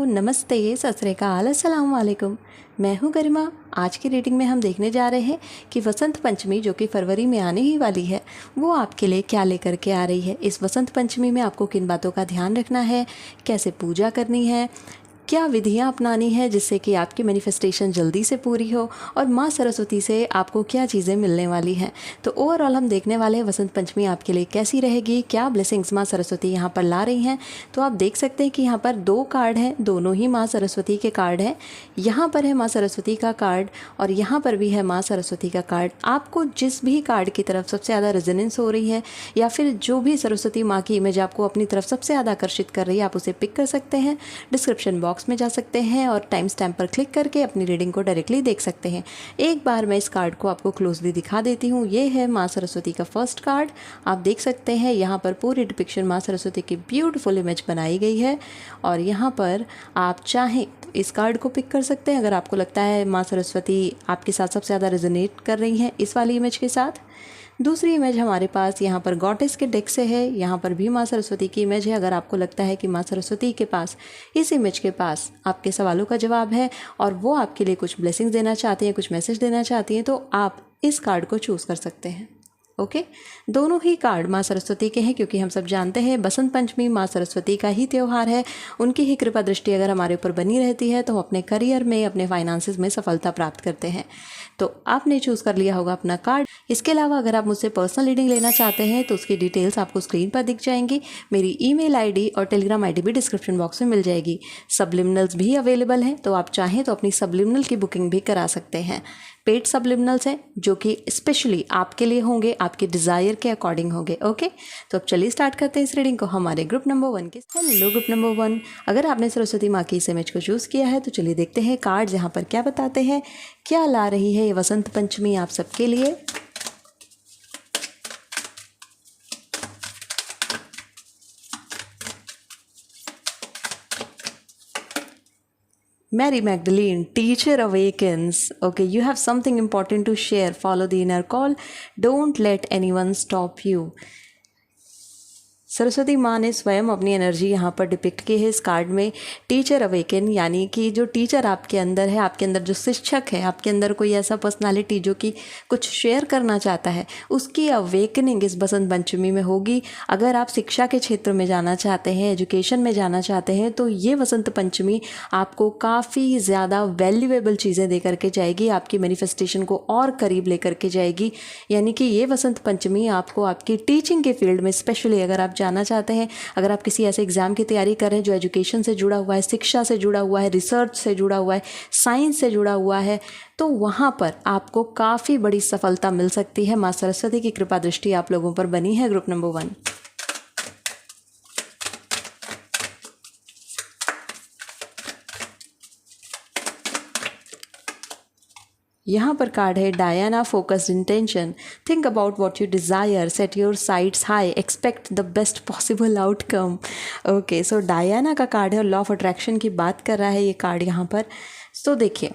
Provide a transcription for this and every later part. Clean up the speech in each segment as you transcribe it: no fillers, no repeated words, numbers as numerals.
नमस्ते, सत श्री अकाल, अस्सलाम वालेकुम। मैं हूँ गरिमा। आज की रीडिंग में हम देखने जा रहे हैं कि वसंत पंचमी जो कि फरवरी में आने ही वाली है वो आपके लिए क्या लेकर के आ रही है। इस वसंत पंचमी में आपको किन बातों का ध्यान रखना है, कैसे पूजा करनी है, क्या विधियां अपनानी है जिससे कि आपकी मैनिफेस्टेशन जल्दी से पूरी हो और माँ सरस्वती से आपको क्या चीज़ें मिलने वाली हैं। तो ओवरऑल हम देखने वाले हैं वसंत पंचमी आपके लिए कैसी रहेगी, क्या ब्लेसिंग्स माँ सरस्वती यहाँ पर ला रही हैं। तो आप देख सकते हैं कि यहाँ पर 2 कार्ड हैं, दोनों ही माँ सरस्वती के कार्ड हैं। यहाँ पर है माँ सरस्वती का कार्ड और यहाँ पर भी है माँ सरस्वती का कार्ड। आपको जिस भी कार्ड की तरफ सबसे ज़्यादा रेजोनेंस हो रही है या फिर जो भी सरस्वती माँ की इमेज आपको अपनी तरफ सबसे ज़्यादा आकर्षित कर रही है, आप उसे पिक कर सकते हैं। डिस्क्रिप्शन बॉक्स में जा सकते हैं और टाइम स्टैम्प पर क्लिक करके अपनी रीडिंग को डायरेक्टली देख सकते हैं। एक बार मैं इस कार्ड को आपको क्लोजली दिखा देती हूँ। ये है माँ सरस्वती का फर्स्ट कार्ड। आप देख सकते हैं यहाँ पर पूरी डिपिक्शन माँ सरस्वती की ब्यूटीफुल इमेज बनाई गई है और यहाँ पर आप चाहें तो इस कार्ड को पिक कर सकते हैं अगर आपको लगता है माँ सरस्वती आपके साथ सबसे ज़्यादा रेजोनेट कर रही हैं इस वाली इमेज के साथ। दूसरी इमेज हमारे पास यहाँ पर गॉडेस के डेक से है। यहाँ पर भी माँ सरस्वती की इमेज है। अगर आपको लगता है कि माँ सरस्वती के पास इस इमेज के पास आपके सवालों का जवाब है और वो आपके लिए कुछ ब्लेसिंग्स देना चाहती हैं, कुछ मैसेज देना चाहती हैं, तो आप इस कार्ड को चूज़ कर सकते हैं। ओके, दोनों ही कार्ड माँ सरस्वती के हैं क्योंकि हम सब जानते हैं बसंत पंचमी माँ सरस्वती का ही त्यौहार है। उनकी ही कृपा दृष्टि अगर हमारे ऊपर बनी रहती है तो हम अपने करियर में, अपने फाइनेंसेस में सफलता प्राप्त करते हैं। तो आपने चूज़ कर लिया होगा अपना कार्ड। इसके अलावा अगर आप मुझसे पर्सनल रीडिंग लेना चाहते हैं तो उसकी डिटेल्स आपको स्क्रीन पर दिख जाएंगी। मेरी ईमेल आईडी और टेलीग्राम आईडी भी डिस्क्रिप्शन बॉक्स में मिल जाएगी। सब्लिमिनल्स भी अवेलेबल हैं, तो आप चाहें तो अपनी सब्लिमिनल की बुकिंग भी करा सकते हैं। पेड सब्लिमिनल्स हैं जो कि स्पेशली आपके लिए होंगे, आपके डिज़ायर के अकॉर्डिंग होंगे। ओके, तो अब चलिए स्टार्ट करते हैं इस रीडिंग को हमारे ग्रुप नंबर 1 के। हेलो ग्रुप नंबर 1, अगर आपने सरस्वती माँ की इस इमेज को चूज़ किया है तो चलिए देखते हैं कार्ड्स यहाँ पर क्या बताते हैं, क्या ला रही है ये वसंत पंचमी आप सबके लिए। Mary Magdalene, teacher awakens. Okay, you have something important to share. Follow the inner call. Don't let anyone stop you. Saraswati माँ ने स्वयं अपनी एनर्जी यहाँ पर डिपिक्ट की है इस कार्ड में। टीचर अवेकन यानी कि जो टीचर आपके अंदर है, आपके अंदर जो शिक्षक है, आपके अंदर कोई ऐसा पर्सनालिटी जो कि कुछ शेयर करना चाहता है, उसकी अवेकनिंग इस बसंत पंचमी में होगी। अगर आप शिक्षा के क्षेत्र में जाना चाहते हैं, एजुकेशन में जाना चाहते हैं, तो ये वसंत पंचमी आपको काफ़ी ज़्यादा वैल्यूएबल चीज़ें दे करके जाएगी, आपकी मैनिफेस्टेशन को और करीब लेकर के जाएगी। यानी कि ये वसंत पंचमी आपको आपकी टीचिंग के फील्ड में, स्पेशली अगर आप जानना चाहते हैं, अगर आप किसी ऐसे एग्जाम की तैयारी कर रहे हैं जो एजुकेशन से जुड़ा हुआ है, शिक्षा से जुड़ा हुआ है, रिसर्च से जुड़ा हुआ है, साइंस से जुड़ा हुआ है, तो वहाँ पर आपको काफ़ी बड़ी सफलता मिल सकती है। माँ सरस्वती की कृपा दृष्टि आप लोगों पर बनी है ग्रुप नंबर 1। यहाँ पर कार्ड है Diana focused intention. Think about what you desire, set your sites high, expect the best possible outcome. Okay, so Diana का कार्ड है और लॉ ऑफ अट्रैक्शन की बात कर रहा है ये कार्ड यहाँ पर। तो देखिए,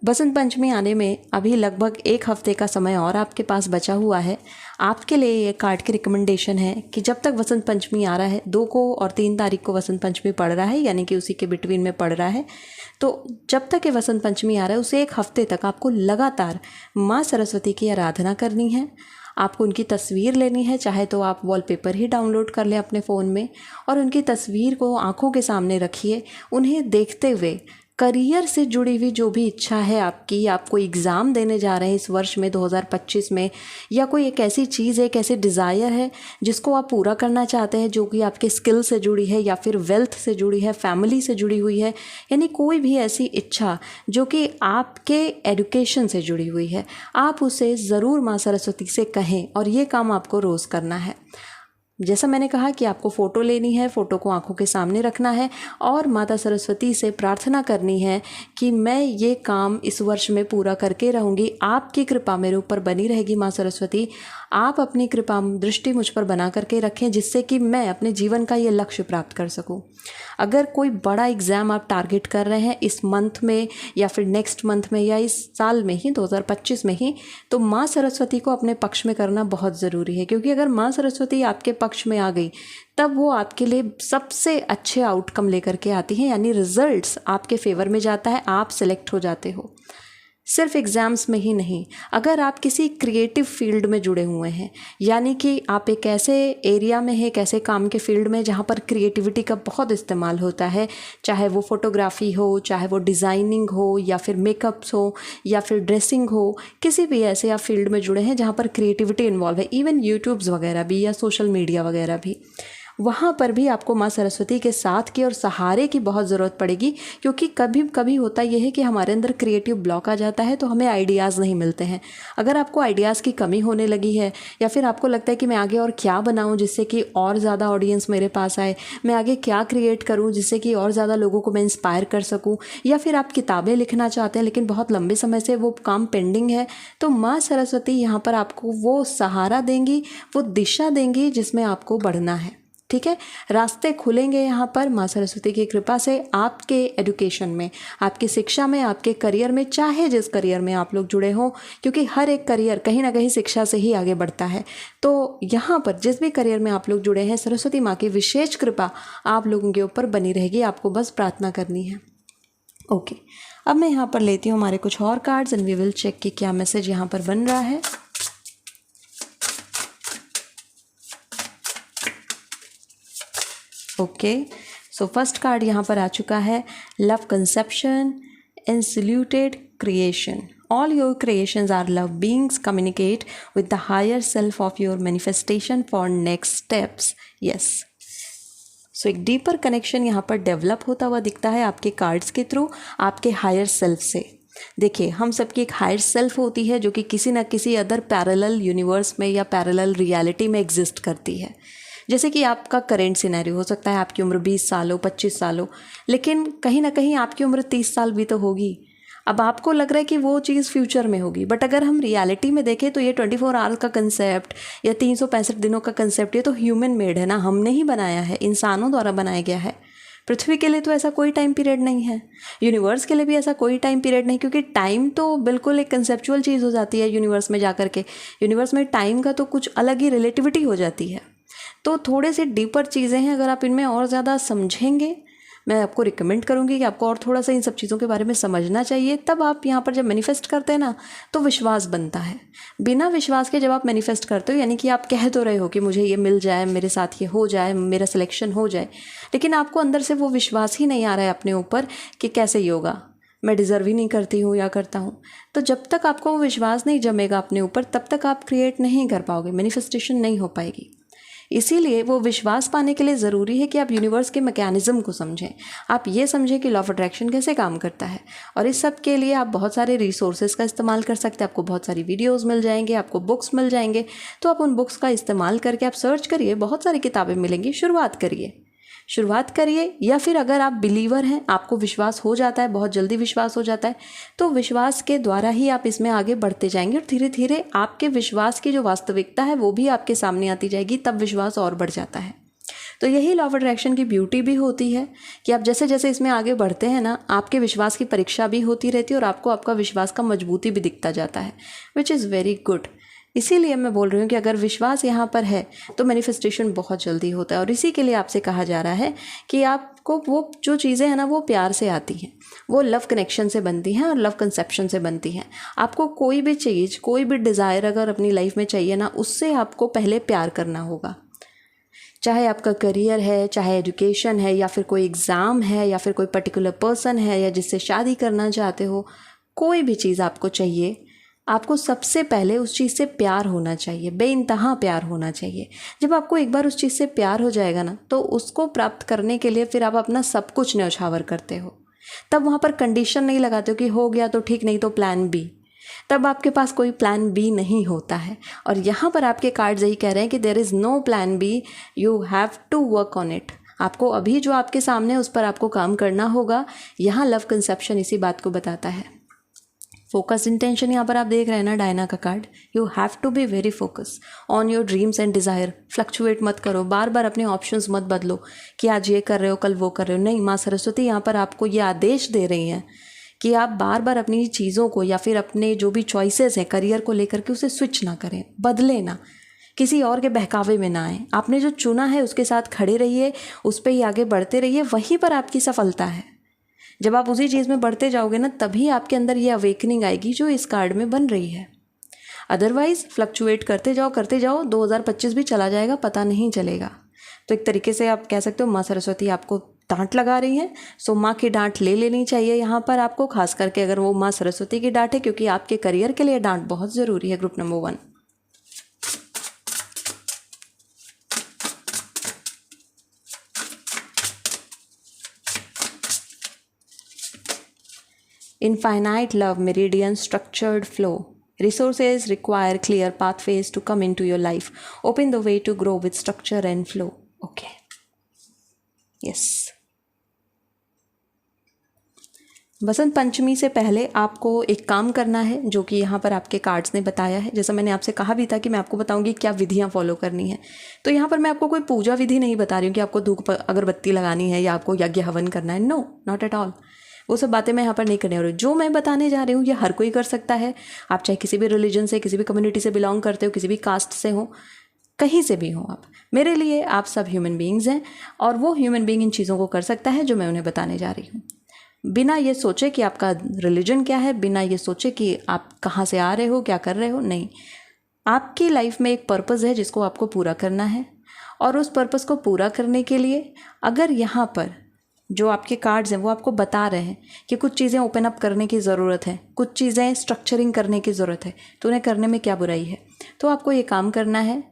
बसंत पंचमी आने में अभी लगभग 1 हफ्ते का समय और आपके पास बचा हुआ है। आपके लिए ये कार्ड की रिकमेंडेशन है कि जब तक वसंत पंचमी आ रहा है, 2 को और 3 तारीख को वसंत पंचमी पड़ रहा है, यानी कि उसी के बिटवीन में पड़ रहा है, तो जब तक ये वसंत पंचमी आ रहा है उसे 1 हफ्ते तक आपको लगातार माँ सरस्वती की आराधना करनी है। आपको उनकी तस्वीर लेनी है, चाहे तो आप वॉलपेपर ही डाउनलोड कर लें अपने फ़ोन में और उनकी तस्वीर को आंखों के सामने रखिए। उन्हें देखते हुए करियर से जुड़ी हुई जो भी इच्छा है आपकी, आप कोई एग्ज़ाम देने जा रहे हैं इस वर्ष में 2025 में, या कोई एक ऐसी चीज़ है, एक ऐसी डिज़ायर है जिसको आप पूरा करना चाहते हैं जो कि आपके स्किल से जुड़ी है या फिर वेल्थ से जुड़ी है, फैमिली से जुड़ी हुई है, यानी कोई भी ऐसी इच्छा जो कि आपके एजुकेशन से जुड़ी हुई है, आप उसे ज़रूर माँ सरस्वती से कहें और ये काम आपको रोज़ करना है। जैसा मैंने कहा कि आपको फ़ोटो लेनी है, फ़ोटो को आंखों के सामने रखना है और माता सरस्वती से प्रार्थना करनी है कि मैं ये काम इस वर्ष में पूरा करके रहूँगी। आपकी कृपा मेरे ऊपर बनी रहेगी माँ सरस्वती। आप अपनी कृपा दृष्टि मुझ पर बना करके रखें, जिससे कि मैं अपने जीवन का ये लक्ष्य प्राप्त कर सकूं। अगर कोई बड़ा एग्ज़ाम आप टारगेट कर रहे हैं इस मंथ में या फिर नेक्स्ट मंथ में या इस साल में ही 2025 में ही, तो माँ सरस्वती को अपने पक्ष में करना बहुत ज़रूरी है, क्योंकि अगर माँ सरस्वती आपके पक्ष में आ गई तब वो आपके लिए सबसे अच्छे आउटकम लेकर के आती हैं, यानी रिजल्ट्स आपके फेवर में जाता है, आप सेलेक्ट हो जाते हो। सिर्फ एग्ज़ाम्स में ही नहीं, अगर आप किसी क्रिएटिव फील्ड में जुड़े हुए हैं, यानी कि आप एक ऐसे एरिया में है, एक ऐसे काम के फील्ड में जहाँ पर क्रिएटिविटी का बहुत इस्तेमाल होता है, चाहे वो फोटोग्राफी हो, चाहे वो डिज़ाइनिंग हो, या फिर मेकअप्स हो, या फिर ड्रेसिंग हो, किसी भी ऐसे आप फील्ड में जुड़े हैं जहाँ पर क्रिएटिविटी इन्वॉल्व है, इवन यूट्यूब्स वगैरह भी या सोशल मीडिया वगैरह भी, वहाँ पर भी आपको माँ सरस्वती के साथ की और सहारे की बहुत ज़रूरत पड़ेगी। क्योंकि कभी कभी होता यह है कि हमारे अंदर क्रिएटिव ब्लॉक आ जाता है, तो हमें आइडियाज़ नहीं मिलते हैं। अगर आपको आइडियाज़ की कमी होने लगी है, या फिर आपको लगता है कि मैं आगे और क्या बनाऊँ जिससे कि और ज़्यादा ऑडियंस मेरे पास आए, मैं आगे क्या क्रिएट करूँ जिससे कि और ज़्यादा लोगों को मैं इंस्पायर कर सकूँ, या फिर आप किताबें लिखना चाहते हैं लेकिन बहुत लंबे समय से वो काम पेंडिंग है, तो माँ सरस्वती यहाँ पर आपको वो सहारा देंगी, वो दिशा देंगी जिसमें आपको बढ़ना है। ठीक है, रास्ते खुलेंगे यहाँ पर माँ सरस्वती की कृपा से आपके एजुकेशन में, आपकी शिक्षा में, आपके करियर में, चाहे जिस करियर में आप लोग जुड़े हों, क्योंकि हर एक करियर कहीं ना कहीं शिक्षा से ही आगे बढ़ता है। तो यहाँ पर जिस भी करियर में आप लोग जुड़े हैं, सरस्वती माँ की विशेष कृपा आप लोगों के ऊपर बनी रहेगी, आपको बस प्रार्थना करनी है। ओके, अब मैं यहाँ पर लेती हूँ हमारे कुछ और cards and we will check कि क्या मैसेज यहाँ पर बन रहा है। ओके, सो फर्स्ट कार्ड यहाँ पर आ चुका है, love conception insulated creation. All your creations are love beings. Communicate with the higher self of your manifestation for next steps. Yes. So एक डीपर कनेक्शन यहाँ पर डेवलप होता हुआ दिखता है आपके कार्ड्स के थ्रू आपके हायर सेल्फ से। देखिए, हम सबकी एक हायर सेल्फ होती है जो कि किसी न किसी अदर पैरेलल यूनिवर्स में या पैरेलल रियलिटी में एग्जिस्ट करती है। जैसे कि आपका करेंट सिनेरियो हो सकता है आपकी उम्र 20 साल हो, 25 साल हो, लेकिन कहीं ना कहीं आपकी उम्र 30 साल भी तो होगी। अब आपको लग रहा है कि वो चीज़ फ्यूचर में होगी, बट अगर हम रियलिटी में देखें तो ये 24 आवर्स का कंसेप्ट या 365 दिनों का कंसेप्ट, ये तो ह्यूमन मेड है ना, हमने ही बनाया है, इंसानों द्वारा बनाया गया है। पृथ्वी के लिए तो ऐसा कोई टाइम पीरियड नहीं है, यूनिवर्स के लिए भी ऐसा कोई टाइम पीरियड नहीं, क्योंकि टाइम तो बिल्कुल एक कंसेप्चुअल चीज़ हो जाती है यूनिवर्स में जाकर के। यूनिवर्स में टाइम का तो कुछ अलग ही रिलेटिविटी हो जाती है। तो थोड़े से डीपर चीज़ें हैं, अगर आप इनमें और ज़्यादा समझेंगे, मैं आपको रिकमेंड करूँगी कि आपको और थोड़ा सा इन सब चीज़ों के बारे में समझना चाहिए। तब आप यहाँ पर जब मैनिफेस्ट करते हैं ना, तो विश्वास बनता है। बिना विश्वास के जब आप मैनिफेस्ट करते हो, यानी कि आप कह तो रहे हो कि मुझे ये मिल जाए, मेरे साथ ये हो जाए, मेरा सिलेक्शन हो जाए, लेकिन आपको अंदर से वो विश्वास ही नहीं आ रहा है अपने ऊपर कि कैसे ही होगा, मैं डिज़र्व ही नहीं करती हूँ या करता हूँ। तो जब तक आपको वो विश्वास नहीं जमेगा अपने ऊपर, तब तक आप क्रिएट नहीं कर पाओगे, मैनिफेस्टेशन नहीं हो पाएगी। इसीलिए वो विश्वास पाने के लिए ज़रूरी है कि आप यूनिवर्स के मैकेनिज़्म को समझें, आप ये समझें कि लॉ ऑफ अट्रैक्शन कैसे काम करता है। और इस सब के लिए आप बहुत सारे रिसोर्सेज का इस्तेमाल कर सकते हैं। आपको बहुत सारी वीडियोस मिल जाएंगे, आपको बुक्स मिल जाएंगे, तो आप उन बुक्स का इस्तेमाल करके आप सर्च करिए, बहुत सारी किताबें मिलेंगी, शुरुआत करिए। या फिर अगर आप बिलीवर हैं, आपको विश्वास हो जाता है, बहुत जल्दी विश्वास हो जाता है, तो विश्वास के द्वारा ही आप इसमें आगे बढ़ते जाएंगे और धीरे धीरे आपके विश्वास की जो वास्तविकता है वो भी आपके सामने आती जाएगी, तब विश्वास और बढ़ जाता है। तो यही लॉ ऑफ अट्रैक्शन की ब्यूटी भी होती है कि आप जैसे जैसे इसमें आगे बढ़ते हैं ना, आपके विश्वास की परीक्षा भी होती रहती है और आपको आपका विश्वास का मजबूती भी दिखता जाता है, विच इज़ वेरी गुड। इसीलिए मैं बोल रही हूँ कि अगर विश्वास यहाँ पर है तो मैनिफेस्टेशन बहुत जल्दी होता है। और इसी के लिए आपसे कहा जा रहा है कि आपको वो जो चीज़ें हैं ना, वो प्यार से आती हैं, वो लव कनेक्शन से बनती हैं और लव कंसेप्शन से बनती हैं। आपको कोई भी चीज़, कोई भी डिज़ायर अगर अपनी लाइफ में चाहिए ना, उससे आपको पहले प्यार करना होगा। चाहे आपका करियर है, चाहे एजुकेशन है, या फिर कोई एग्ज़ाम है, या फिर कोई पर्टिकुलर पर्सन है, या जिससे शादी करना चाहते हो, कोई भी चीज़ आपको चाहिए, आपको सबसे पहले उस चीज़ से प्यार होना चाहिए, बेइंतहा प्यार होना चाहिए। जब आपको एक बार उस चीज़ से प्यार हो जाएगा ना, तो उसको प्राप्त करने के लिए फिर आप अपना सब कुछ न्यौछावर करते हो। तब वहाँ पर कंडीशन नहीं लगाते हो कि हो गया तो ठीक, नहीं तो प्लान बी। तब आपके पास कोई प्लान बी नहीं होता है। और यहाँ पर आपके कार्ड्स यही कह रहे हैं कि there is no plan B, you have to work on it. आपको अभी जो आपके सामने उस पर आपको काम करना होगा। यहाँ लव कंसेप्शन इसी बात को बताता है। फोकस इंटेंशन यहाँ पर आप देख रहे हैं ना डायना का card. You have to be very focus on your dreams and desire. Fluctuate मत करो, बार बार अपने ऑप्शंस मत बदलो कि आज ये कर रहे हो कल वो कर रहे हो। नहीं, माँ सरस्वती यहाँ पर आपको ये आदेश दे रही हैं कि आप बार बार अपनी चीज़ों को या फिर अपने जो भी चॉइसेस हैं करियर को लेकर के उसे स्विच ना करें, बदले ना, किसी और के बहकावे में ना आए। आपने जो चुना है उसके साथ खड़े रहिए, उस पर ही आगे बढ़ते रहिए, वहीं पर आपकी सफलता है। जब आप उसी चीज़ में बढ़ते जाओगे ना, तभी आपके अंदर ये अवेकनिंग आएगी जो इस कार्ड में बन रही है। अदरवाइज फ्लक्चुएट करते जाओ 2025 भी चला जाएगा, पता नहीं चलेगा। तो एक तरीके से आप कह सकते हो माँ सरस्वती आपको डांट लगा रही हैं। सो माँ की डांट ले लेनी चाहिए यहाँ पर आपको, खास करके अगर वो माँ सरस्वती की डांट है, क्योंकि आपके करियर के लिए डांट बहुत ज़रूरी है। Group number 1। Infinite love, meridian, structured flow. Resources require clear pathways to come into your life. Open the way to grow with structure and flow. Okay. Yes. Basant Panchami से पहले आपको एक काम करना है जो कि यहाँ पर आपके कार्ड्स ने बताया है। जैसा मैंने आपसे कहा भी था कि मैं आपको बताऊंगी क्या विधियाँ फॉलो करनी है। तो यहाँ पर मैं आपको कोई पूजा विधि नहीं बता रही हूँ कि आपको धूप अगरबत्ती लगानी है या आपको यज्ञ हवन करना है। No, not at all. वो सब बातें मैं यहाँ पर नहीं करने वाली हूँ। जो मैं बताने जा रही हूँ ये हर कोई कर सकता है। आप चाहे किसी भी रिलीजन से, किसी भी कम्युनिटी से बिलोंग करते हो, किसी भी कास्ट से हो, कहीं से भी हो आप, मेरे लिए आप सब ह्यूमन बीइंग्स हैं और वो ह्यूमन बीइंग इन चीज़ों को कर सकता है जो मैं उन्हें बताने जा रही हूँ। बिना ये सोचे कि आपका रिलीजन क्या है, बिना ये सोचे कि आप कहाँ से आ रहे हो, क्या कर रहे हो, नहीं। आपकी लाइफ में एक पर्पज़ है जिसको आपको पूरा करना है और उस पर्पज़ को पूरा करने के लिए अगर यहाँ पर जो आपके कार्ड्स हैं वो आपको बता रहे हैं कि कुछ चीज़ें ओपन अप करने की ज़रूरत है, कुछ चीज़ें स्ट्रक्चरिंग करने की ज़रूरत है, तो उन्हें करने में क्या बुराई है। तो आपको ये काम करना है।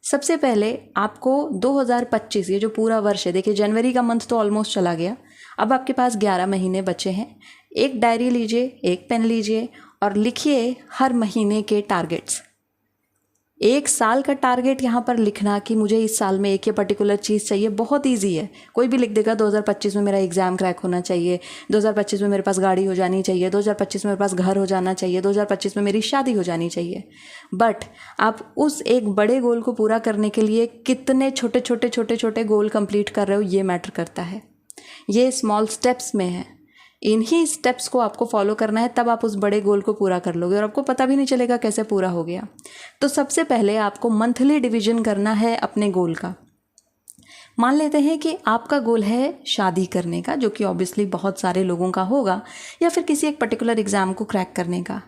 सबसे पहले आपको 2025, ये जो पूरा वर्ष है, देखिए जनवरी का मंथ तो ऑलमोस्ट चला गया, अब आपके पास 11 महीने बचे हैं। एक डायरी लीजिए, एक पेन लीजिए और लिखिए हर महीने के टारगेट्स। एक साल का टारगेट यहाँ पर लिखना कि मुझे इस साल में एक ये पर्टिकुलर चीज़ चाहिए, बहुत इजी है। कोई भी लिख देगा 2025 में मेरा एग्ज़ाम क्रैक होना चाहिए, 2025 में मेरे पास गाड़ी हो जानी चाहिए, 2025 में मेरे पास घर हो जाना चाहिए, 2025 में मेरी शादी हो जानी चाहिए। बट आप उस एक बड़े गोल को पूरा करने के लिए कितने छोटे छोटे गोल कंप्लीट कर रहे हो, ये मैटर करता है। ये स्मॉल स्टेप्स में है, इन्हीं स्टेप्स को आपको फॉलो करना है, तब आप उस बड़े गोल को पूरा कर लोगे और आपको पता भी नहीं चलेगा कैसे पूरा हो गया। तो सबसे पहले आपको मंथली डिवीजन करना है अपने गोल का। मान लेते हैं कि आपका गोल है शादी करने का, जो कि ऑब्वियसली बहुत सारे लोगों का होगा, या फिर किसी एक पर्टिकुलर एग्ज़ाम को क्रैक करने का।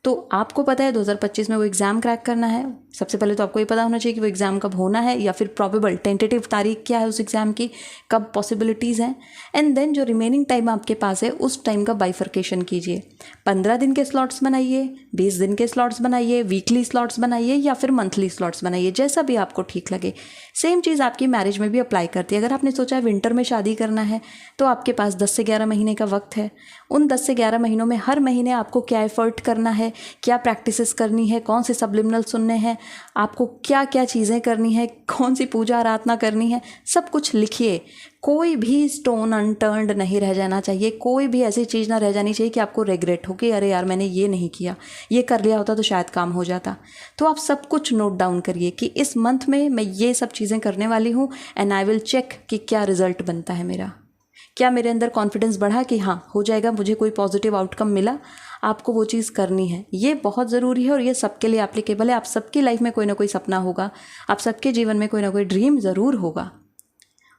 तो आपको पता है 2025 में वो एग्ज़ाम क्रैक करना है। सबसे पहले तो आपको ये पता होना चाहिए कि वो एग्ज़ाम कब होना है, या फिर प्रोबेबल टेंटेटिव तारीख क्या है उस एग्ज़ाम की, कब पॉसिबिलिटीज़ हैं। एंड देन जो रिमेनिंग टाइम आपके पास है उस टाइम का बाइफर्केशन कीजिए। 15 दिन के स्लॉट्स बनाइए, 20 दिन के स्लॉट्स बनाइए, वीकली स्लॉट्स बनाइए या फिर मंथली स्लॉट्स बनाइए, जैसा भी आपको ठीक लगे। सेम चीज़ आपकी मैरिज में भी अप्लाई करती है। अगर आपने सोचा है विंटर में शादी करना है तो आपके पास 10 से 11 महीने का वक्त है। उन 10 से 11 महीनों में हर महीने आपको क्या एफर्ट करना है, क्या प्रैक्टिसेस करनी है, कौन से सब्लिमिनल सुनने हैं, आपको क्या क्या चीज़ें करनी है, कौन सी पूजा आराधना करनी है, सब कुछ लिखिए। कोई भी स्टोन अनटर्न्ड नहीं रह जाना चाहिए, कोई भी ऐसी चीज़ ना रह जानी चाहिए कि आपको रिग्रेट हो कि अरे यार मैंने ये नहीं किया, ये कर लिया होता तो शायद काम हो जाता। तो आप सब कुछ नोट डाउन करिए कि इस मंथ में मैं ये सब चीज़ें करने वाली हूँ एंड आई विल चेक कि क्या रिजल्ट बनता है मेरा, क्या मेरे अंदर कॉन्फिडेंस बढ़ा कि हाँ हो जाएगा, मुझे कोई पॉजिटिव आउटकम मिला। आपको वो चीज़ करनी है, ये बहुत ज़रूरी है और ये सबके लिए एप्लीकेबल है। आप सबकी लाइफ में कोई ना कोई सपना होगा, आप सबके जीवन में कोई ना कोई ड्रीम ज़रूर होगा।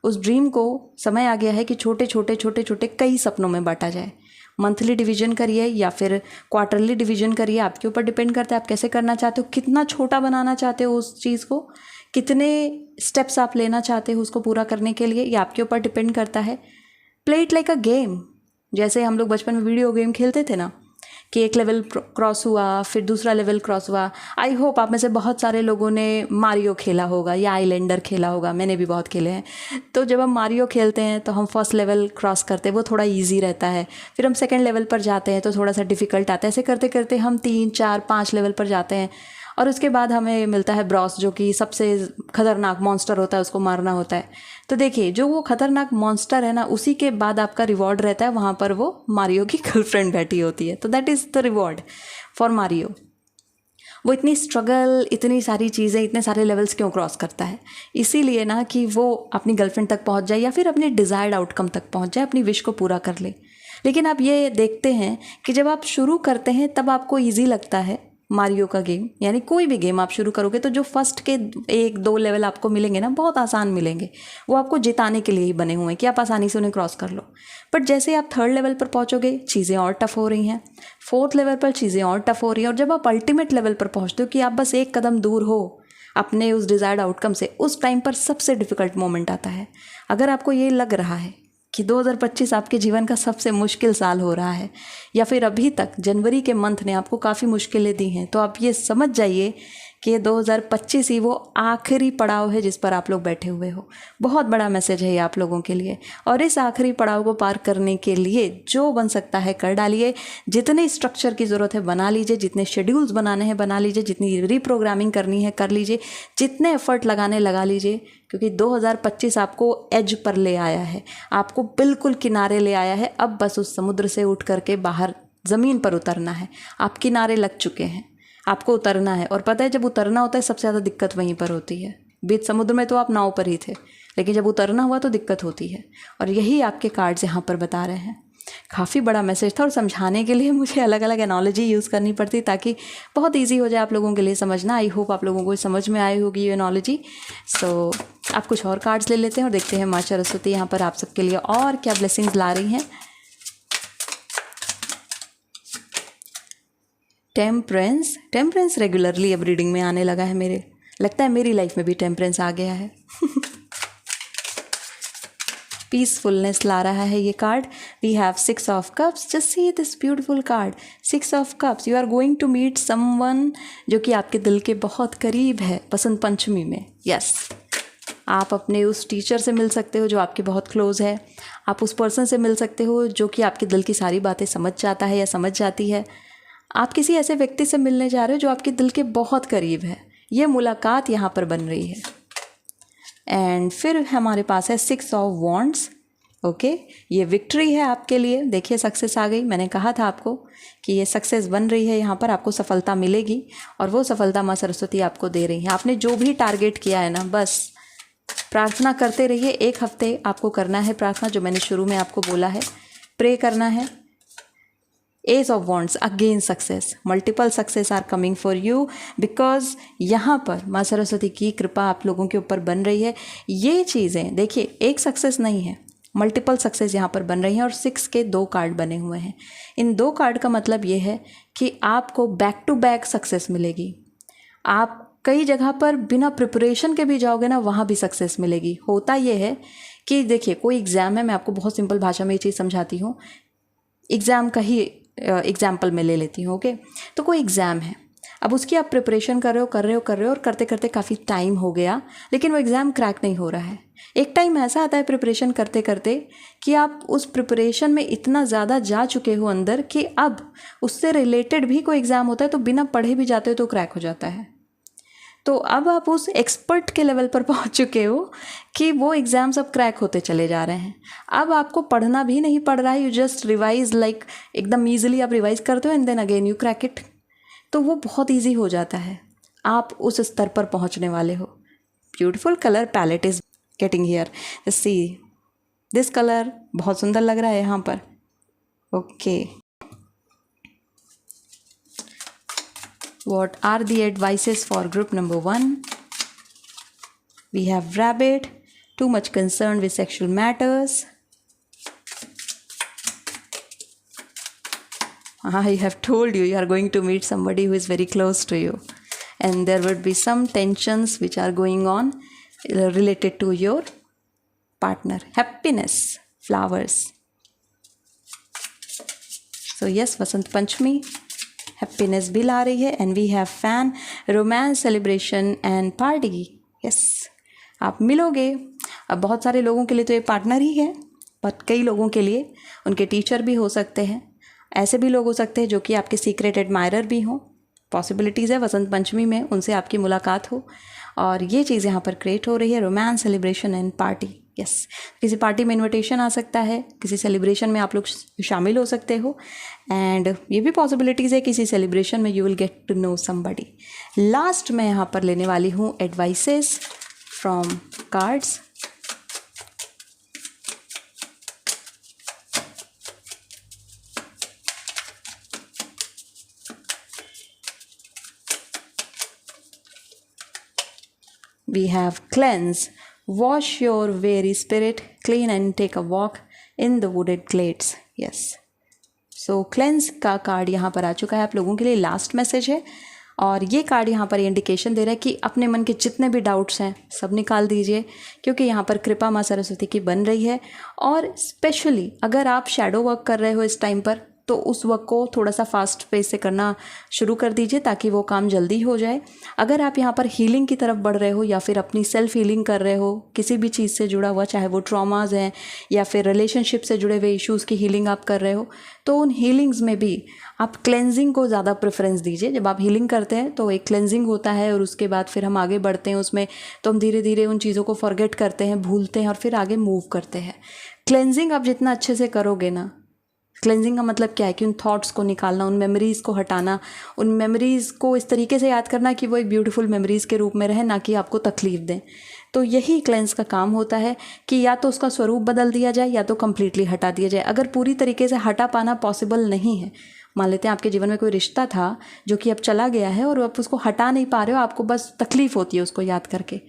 उस ड्रीम को समय आ गया है कि छोटे छोटे कई सपनों में बांटा जाए। मंथली डिवीजन करिए या फिर क्वार्टरली डिवीजन करिए, आपके ऊपर डिपेंड करता है आप कैसे करना चाहते हो, कितना छोटा बनाना चाहते हो उस चीज़ को, कितने स्टेप्स आप लेना चाहते हो उसको पूरा करने के लिए, ये आपके ऊपर डिपेंड करता है। Play it like a game. जैसे हम लोग बचपन में वीडियो गेम खेलते थे ना, कि एक लेवल क्रॉस हुआ फिर दूसरा लेवल क्रॉस हुआ। आई होप आप में से बहुत सारे लोगों ने मारियो खेला होगा या आइलैंडर खेला होगा, मैंने भी बहुत खेले हैं। तो जब हम मारियो खेलते हैं तो हम फर्स्ट लेवल क्रॉस करते हैं, वो थोड़ा इजी रहता है, फिर हम सेकंड लेवल पर जाते हैं तो थोड़ा सा डिफिकल्ट आता है। ऐसे करते करते हम 3, 4, 5 लेवल पर जाते हैं और उसके बाद हमें मिलता है ब्रॉस, जो कि सबसे खतरनाक मॉन्स्टर होता है, उसको मारना होता है। तो देखिए जो वो खतरनाक मॉन्स्टर है ना, उसी के बाद आपका रिवॉर्ड रहता है, वहाँ पर वो मारियो की गर्लफ्रेंड बैठी होती है। तो that is the reward for Mario. वो इतनी स्ट्रगल, इतनी सारी चीज़ें, इतने सारे लेवल्स क्यों क्रॉस करता है? इसीलिए ना कि वो अपनी गर्लफ्रेंड तक पहुंच जाए या फिर अपने डिज़ायर्ड आउटकम तक पहुंच जाए, अपनी विश को पूरा कर ले। लेकिन आप ये देखते हैं कि जब आप शुरू करते हैं तब आपको ईजी लगता है मारियो का गेम, यानी कोई भी गेम आप शुरू करोगे तो जो फर्स्ट के 1-2 लेवल आपको मिलेंगे ना, बहुत आसान मिलेंगे। वो आपको जिताने के लिए ही बने हुए हैं कि आप आसानी से उन्हें क्रॉस कर लो। बट जैसे आप 3rd लेवल पर पहुंचोगे, चीज़ें और टफ हो रही हैं। 4th लेवल पर चीज़ें और टफ हो रही हैं। और जब आप अल्टीमेट लेवल पर पहुंचते हो कि आप बस एक कदम दूर हो अपने उस डिज़ायर्ड आउटकम से, उस टाइम पर सबसे डिफ़िकल्ट मोमेंट आता है। अगर आपको ये लग रहा है कि 2025 आपके जीवन का सबसे मुश्किल साल हो रहा है, या फिर अभी तक जनवरी के मंथ ने आपको काफ़ी मुश्किलें दी हैं, तो आप ये समझ जाइए कि ये 2025 ही वो आखिरी पड़ाव है जिस पर आप लोग बैठे हुए हो। बहुत बड़ा मैसेज है ये आप लोगों के लिए। और इस आखिरी पड़ाव को पार करने के लिए जो बन सकता है कर डालिए। जितने स्ट्रक्चर की ज़रूरत है बना लीजिए, जितने शेड्यूल्स बनाने हैं बना लीजिए, जितनी रीप्रोग्रामिंग करनी है कर लीजिए, जितने एफर्ट लगाने लगा लीजिए, क्योंकि 2025 आपको एज पर ले आया है, आपको बिल्कुल किनारे ले आया है। अब बस उस समुद्र से उठ करके बाहर ज़मीन पर उतरना है। आप किनारे लग चुके हैं, आपको उतरना है। और पता है जब उतरना होता है सबसे ज़्यादा दिक्कत वहीं पर होती है। बीच समुद्र में तो आप नाव पर ही थे, लेकिन जब उतरना हुआ तो दिक्कत होती है। और यही आपके कार्ड्स यहाँ पर बता रहे हैं। काफ़ी बड़ा मैसेज था और समझाने के लिए मुझे अलग अलग एनोलॉजी यूज़ करनी पड़ती ताकि बहुत ईजी हो जाए आप लोगों के लिए समझना। आई होप आप लोगों को समझ में आई होगी ये एनोलॉजी। सो आप कुछ और कार्ड्स ले लेते हैं और देखते हैं माँ सरस्वती यहाँ पर आप सबके लिए और क्या ब्लेसिंग्स ला रही हैं। टेम्परेंस रेगुलरली अब रीडिंग में आने लगा है। मेरे लगता है मेरी लाइफ में भी टेम्परेंस आ गया है। पीसफुलनेस ला रहा है ये card. We have 6 of cups. Just see this beautiful card, 6 of cups. You are going to meet someone जो कि आपके दिल के बहुत करीब है बसंत पंचमी में। यस, आप अपने उस टीचर से मिल सकते हो जो आपके बहुत क्लोज है। आप उस पर्सन से मिल सकते हो जो कि आपके दिल की सारी बातें समझ जाता है या समझ जाती है। आप किसी ऐसे व्यक्ति से मिलने जा रहे हो जो आपके दिल के बहुत करीब है। ये मुलाकात यहाँ पर बन रही है। एंड फिर हमारे पास है 6 ऑफ वॉन्ड्स। ओके, ये विक्ट्री है आपके लिए। देखिए सक्सेस आ गई। मैंने कहा था आपको कि ये सक्सेस बन रही है, यहाँ पर आपको सफलता मिलेगी और वो सफलता माँ सरस्वती आपको दे रही है। आपने जो भी टारगेट किया है ना, बस प्रार्थना करते रहिए। 1 हफ्ते आपको करना है प्रार्थना, जो मैंने शुरू में आपको बोला है, प्रे करना है। Ace of wands, again success, multiple success are coming for you, because यहाँ पर माँ सरस्वती की कृपा आप लोगों के ऊपर बन रही है। ये चीज़ें देखिए, एक सक्सेस नहीं है, मल्टीपल सक्सेस यहाँ पर बन रही हैं। और 6 के 2 कार्ड बने हुए हैं। इन 2 कार्ड का मतलब ये है कि आपको बैक टू बैक सक्सेस मिलेगी। आप कई जगह पर बिना प्रिपरेशन के भी जाओगे ना, वहाँ भी सक्सेस मिलेगी। होता ये है कि देखिए कोई एग्ज़ाम है, मैं आपको बहुत सिंपल भाषा में ये चीज़ समझाती हूँ। एग्ज़ाम का ही एग्जाम्पल में ले लेती हूँ। ओके, तो कोई एग्ज़ाम है, अब उसकी आप प्रिपरेशन कर रहे हो और करते करते काफ़ी टाइम हो गया, लेकिन वो एग्ज़ाम क्रैक नहीं हो रहा है। एक टाइम ऐसा आता है प्रिपरेशन करते करते कि आप उस प्रिपरेशन में इतना ज़्यादा जा चुके हो अंदर कि अब उससे रिलेटेड भी कोई एग्ज़ाम होता है तो बिना पढ़े भी जाते हो तो क्रैक हो जाता है। तो अब आप उस एक्सपर्ट के लेवल पर पहुंच चुके हो कि वो एग्ज़ाम सब क्रैक होते चले जा रहे हैं। अब आपको पढ़ना भी नहीं पड़ रहा है, यू जस्ट रिवाइज, लाइक एकदम ईजिली आप रिवाइज करते हो and then again you crack it. तो वो बहुत ईजी हो जाता है। आप उस स्तर पर पहुंचने वाले हो। Beautiful colour palette is getting here. See this colour बहुत सुंदर लग रहा है यहाँ पर। Okay, what are the advices for group number 1? We have rabbit, too much concerned with sexual matters. I have told you, you are going to meet somebody who is very close to you, and there would be some tensions which are going on related to your partner. Happiness, flowers. So yes, Vasant Panchami happiness भी ला रही है। And we have fun, romance, celebration and party. Yes, आप मिलोगे। अब बहुत सारे लोगों के लिए तो ये पार्टनर ही है, बट कई लोगों के लिए उनके टीचर भी हो सकते हैं। ऐसे भी लोग हो सकते हैं जो कि आपके सीक्रेट एडमायरर भी हों। पॉसिबिलिटीज़ है वसंत पंचमी में उनसे आपकी मुलाकात हो, और ये चीज़ यहाँ पर क्रिएट हो रही है, romance, celebration and party. Yes, किसी पार्टी में इनविटेशन आ सकता है, किसी सेलिब्रेशन में आप लोग शामिल हो सकते हो, एंड ये भी पॉसिबिलिटीज़ है किसी सेलिब्रेशन में you will get to know somebody. Last मैं यहाँ पर लेने वाली हूँ advices from cards. We have cleanse, wash your weary spirit clean and take a walk in the wooded glades. Yes, so cleanse का कार्ड यहाँ पर आ चुका है आप लोगों के लिए, लास्ट मैसेज है। और ये कार्ड यहाँ पर इंडिकेशन दे रहा है कि अपने मन के जितने भी डाउट्स हैं सब निकाल दीजिए, क्योंकि यहाँ पर कृपा माँ सरस्वती की बन रही है। और स्पेशली अगर आप शैडो वर्क कर रहे हो इस टाइम पर, तो उस वर्क को थोड़ा सा फास्ट पेस से करना शुरू कर दीजिए ताकि वो काम जल्दी हो जाए। अगर आप यहाँ पर हीलिंग की तरफ बढ़ रहे हो या फिर अपनी सेल्फ हीलिंग कर रहे हो किसी भी चीज़ से जुड़ा हुआ, चाहे वो ट्रॉमाज हैं या फिर रिलेशनशिप से जुड़े हुए इश्यूज़ की हीलिंग आप कर रहे हो, तो उन हीलिंग्स में भी आप क्लेंजिंग को ज़्यादा प्रेफरेंस दीजिए। जब आप हीलिंग करते हैं तो एक क्लेंजिंग होता है और उसके बाद फिर हम आगे बढ़ते हैं उसमें, तो हम धीरे धीरे उन चीज़ों को फॉरगेट करते हैं, भूलते हैं और फिर आगे मूव करते हैं। क्लेंजिंग आप जितना अच्छे से करोगे ना, क्लेंजिंग का मतलब क्या है कि उन थॉट्स को निकालना, उन मेमोरीज़ को हटाना, उन मेमोरीज़ को इस तरीके से याद करना कि वो एक ब्यूटीफुल मेमोरीज़ के रूप में रहे, ना कि आपको तकलीफ़ दें। तो यही क्लेंस का काम होता है कि या तो उसका स्वरूप बदल दिया जाए या तो कम्प्लीटली हटा दिया जाए। अगर पूरी तरीके से हटा पाना पॉसिबल नहीं है, मान लेते हैं आपके जीवन में कोई रिश्ता था जो कि अब चला गया है और आप उसको हटा नहीं पा रहे हो, आपको बस तकलीफ़ होती है उसको याद करके,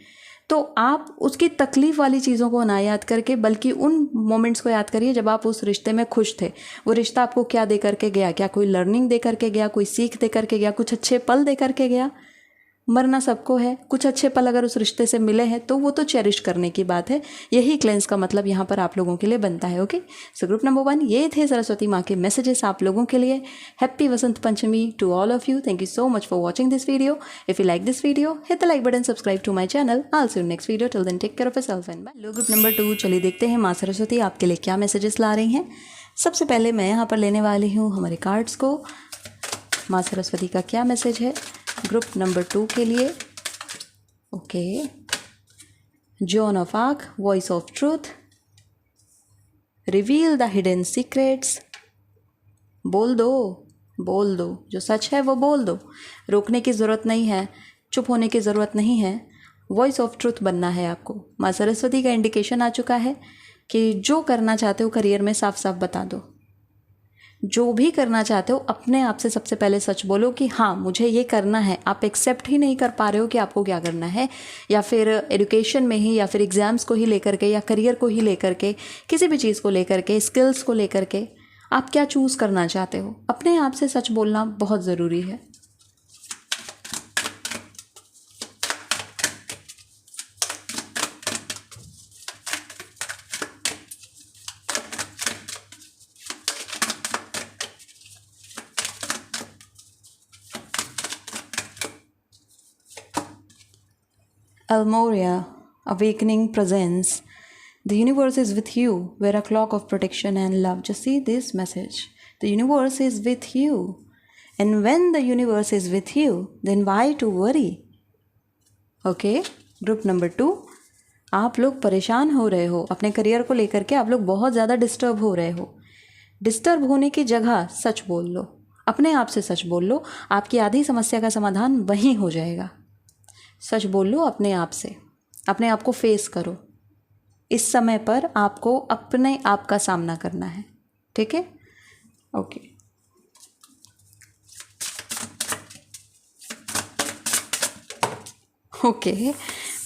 तो आप उसकी तकलीफ़ वाली चीज़ों को ना याद करके बल्कि उन मोमेंट्स को याद करिए जब आप उस रिश्ते में खुश थे। वो रिश्ता आपको क्या दे करके गया, क्या कोई लर्निंग दे करके गया, कोई सीख दे करके गया, कुछ अच्छे पल दे करके गया। मरना सबको है, कुछ अच्छे पल अगर उस रिश्ते से मिले हैं तो वो तो चेरिश करने की बात है। यही क्लेंस का मतलब यहाँ पर आप लोगों के लिए बनता है। ओके, सो ग्रुप नंबर 1 ये थे सरस्वती माँ के मैसेजेस आप लोगों के लिए। Happy Vasant Panchami to all of you. Thank you so much for watching this video. If you like this video, hit the like button, subscribe to my channel. I see you next video. Till then take care of yourself and bye. Group number 2 चलिए देखते हैं माँ सरस्वती आपके लिए क्या messages ला रही हैं। सबसे पहले मैं यहाँ पर लेने वाली हूँ हमारे कार्ड्स को। माँ सरस्वती का क्या मैसेज है ग्रुप नंबर 2 के लिए। Okay, John of arc, voice of truth, reveal the hidden secrets. बोल दो, बोल दो, जो सच है वो बोल दो। रोकने की ज़रूरत नहीं है, चुप होने की ज़रूरत नहीं है, वॉइस ऑफ ट्रूथ बनना है आपको। माँ सरस्वती का इंडिकेशन आ चुका है कि जो करना चाहते हो करियर में साफ साफ बता दो। जो भी करना चाहते हो अपने आप से सबसे पहले सच बोलो कि हाँ मुझे ये करना है। आप एक्सेप्ट ही नहीं कर पा रहे हो कि आपको क्या करना है, या फिर एजुकेशन में ही, या फिर एग्ज़ाम्स को ही लेकर के, या करियर को ही लेकर के, किसी भी चीज़ को लेकर के, स्किल्स को लेकर के आप क्या चूज़ करना चाहते हो। अपने आप से सच बोलना बहुत ज़रूरी है। Almoria, awakening presence. The universe is with you. Wear a clock of protection and love. Just see this message. The universe is with you. And when the universe is with you, then why to worry? Okay, group number 2. आप लोग परेशान हो रहे हो अपने career को लेकर के, आप लोग बहुत ज़्यादा डिस्टर्ब हो रहे हो। डिस्टर्ब होने की जगह सच बोल लो, अपने आप से सच बोल लो। आपकी आधी समस्या का समाधान वहीं हो जाएगा। सच बोल लो अपने आप से, अपने आप को फेस करो। इस समय पर आपको अपने आप का सामना करना है, ठीक है? Okay, okay,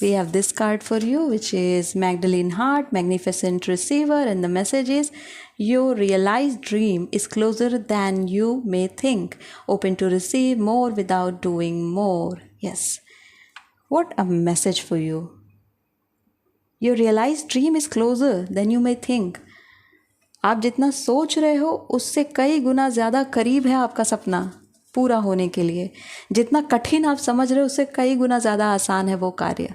we have this card for you which is Magdalene Heart, magnificent receiver, and the message is your realized dream is closer than you may think, open to receive more without doing more. Yes, what a message for you. Your realized dream is closer than you may think. आप जितना सोच रहे हो उससे कई गुना ज़्यादा करीब है आपका सपना पूरा होने के लिए। जितना कठिन आप समझ रहे हो उससे कई गुना ज़्यादा आसान है वो कार्य।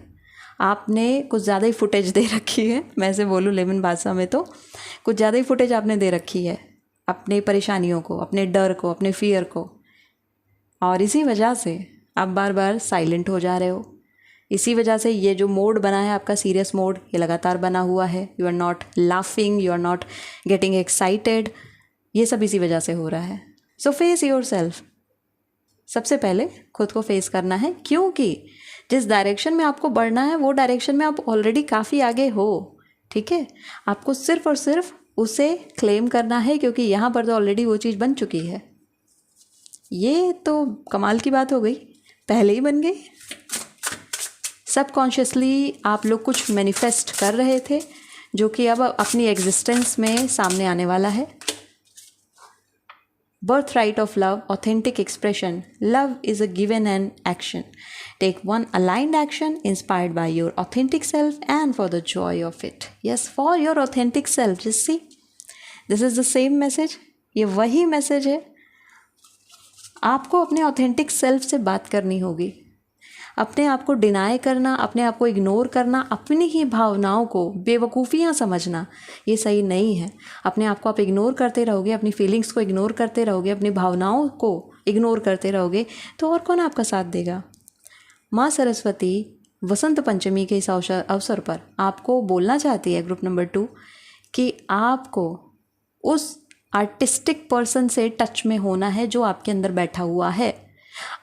आपने कुछ ज़्यादा ही फुटेज दे रखी है, मैं से बोलूँ लेमन बादशाह में तो कुछ ज़्यादा ही फुटेज आपने दे रखी है अपने परेशानियों को, अपने डर को, अपने फियर को। और इसी वजह से आप बार बार साइलेंट हो जा रहे हो। इसी वजह से ये जो मोड बना है आपका सीरियस मोड, ये लगातार बना हुआ है। You are not laughing, you are not getting excited, ये सब इसी वजह से हो रहा है। So face yourself. सबसे पहले खुद को फेस करना है, क्योंकि जिस डायरेक्शन में आपको बढ़ना है वो डायरेक्शन में आप ऑलरेडी काफ़ी आगे हो। ठीक है, आपको सिर्फ और सिर्फ उसे क्लेम करना है, क्योंकि यहाँ पर तो ऑलरेडी वो चीज़ बन चुकी है। ये तो कमाल की बात हो गई, पहले ही बन गई। सबकॉन्शियसली आप लोग कुछ मैनिफेस्ट कर रहे थे जो कि अब अपनी एग्जिस्टेंस में सामने आने वाला है। Birthright of love, authentic expression. Love is a given and action. Take one aligned action inspired by your authentic self and for the joy of it. Yes, for your authentic self. Just see, this is the same message. ये वही message है। आपको अपने authentic self से बात करनी होगी। अपने आप को डिनाई करना, अपने आप को इग्नोर करना, अपनी ही भावनाओं को बेवकूफ़ियाँ समझना, ये सही नहीं है। अपने आप को आप इग्नोर करते रहोगे, अपनी फीलिंग्स को इग्नोर करते रहोगे, अपनी भावनाओं को इग्नोर करते रहोगे, तो और कौन आपका साथ देगा। माँ सरस्वती वसंत पंचमी के इस अवसर पर आपको बोलना चाहती है, ग्रुप नंबर 2, कि आपको उस आर्टिस्टिक पर्सन से टच में होना है जो आपके अंदर बैठा हुआ है।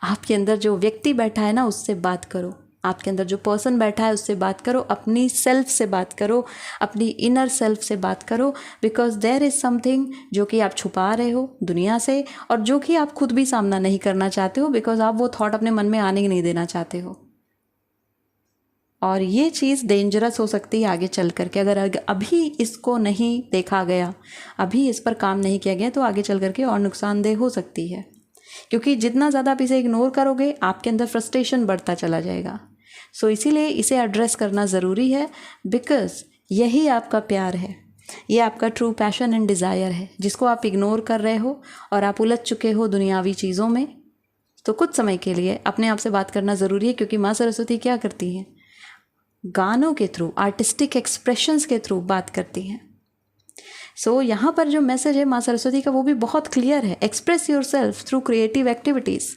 आपके अंदर जो व्यक्ति बैठा है ना, उससे बात करो। आपके अंदर जो पर्सन बैठा है उससे बात करो, अपनी सेल्फ से बात करो, अपनी इनर सेल्फ से बात करो। बिकॉज देयर इज़ समथिंग जो कि आप छुपा रहे हो दुनिया से, और जो कि आप खुद भी सामना नहीं करना चाहते हो, बिकॉज आप वो थॉट अपने मन में आने ही नहीं देना चाहते हो। और ये चीज़ डेंजरस हो सकती है आगे चल करके। अगर अभी इसको नहीं देखा गया, अभी इस पर काम नहीं किया गया, तो आगे चल करके और नुकसानदेह हो सकती है। क्योंकि जितना ज़्यादा आप इसे इग्नोर करोगे, आपके अंदर फ्रस्ट्रेशन बढ़ता चला जाएगा। सो इसीलिए इसे एड्रेस करना ज़रूरी है, बिकॉज यही आपका प्यार है, ये आपका ट्रू पैशन एंड डिज़ायर है, जिसको आप इग्नोर कर रहे हो और आप उलझ चुके हो दुनियावी चीज़ों में। तो कुछ समय के लिए अपने आप से बात करना ज़रूरी है, क्योंकि माँ सरस्वती क्या करती हैं, गानों के थ्रू, आर्टिस्टिक एक्सप्रेशंस के थ्रू बात करती हैं। सो यहाँ पर जो मैसेज है माँ सरस्वती का, वो भी बहुत क्लियर है। Express your self through creative activities,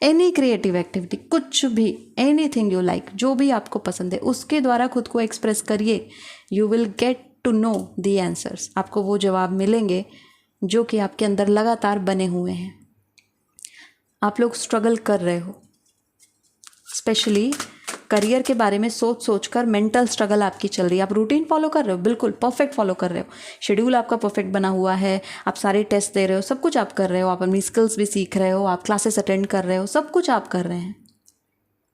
any creative activity, कुछ भी, एनीथिंग यू लाइक, जो भी आपको पसंद है उसके द्वारा खुद को एक्सप्रेस करिए। You will get to know the answers. आपको वो जवाब मिलेंगे जो कि आपके अंदर लगातार बने हुए हैं। आप लोग स्ट्रगल कर रहे हो, स्पेशली करियर के बारे में सोच सोच कर मेंटल स्ट्रगल आपकी चल रही है। आप रूटीन फॉलो कर रहे हो, बिल्कुल परफेक्ट फॉलो कर रहे हो, शेड्यूल आपका परफेक्ट बना हुआ है, आप सारे टेस्ट दे रहे हो, सब कुछ आप कर रहे हो, आप अपनी स्किल्स भी सीख रहे हो, आप क्लासेस अटेंड कर रहे हो, सब कुछ आप कर रहे हैं।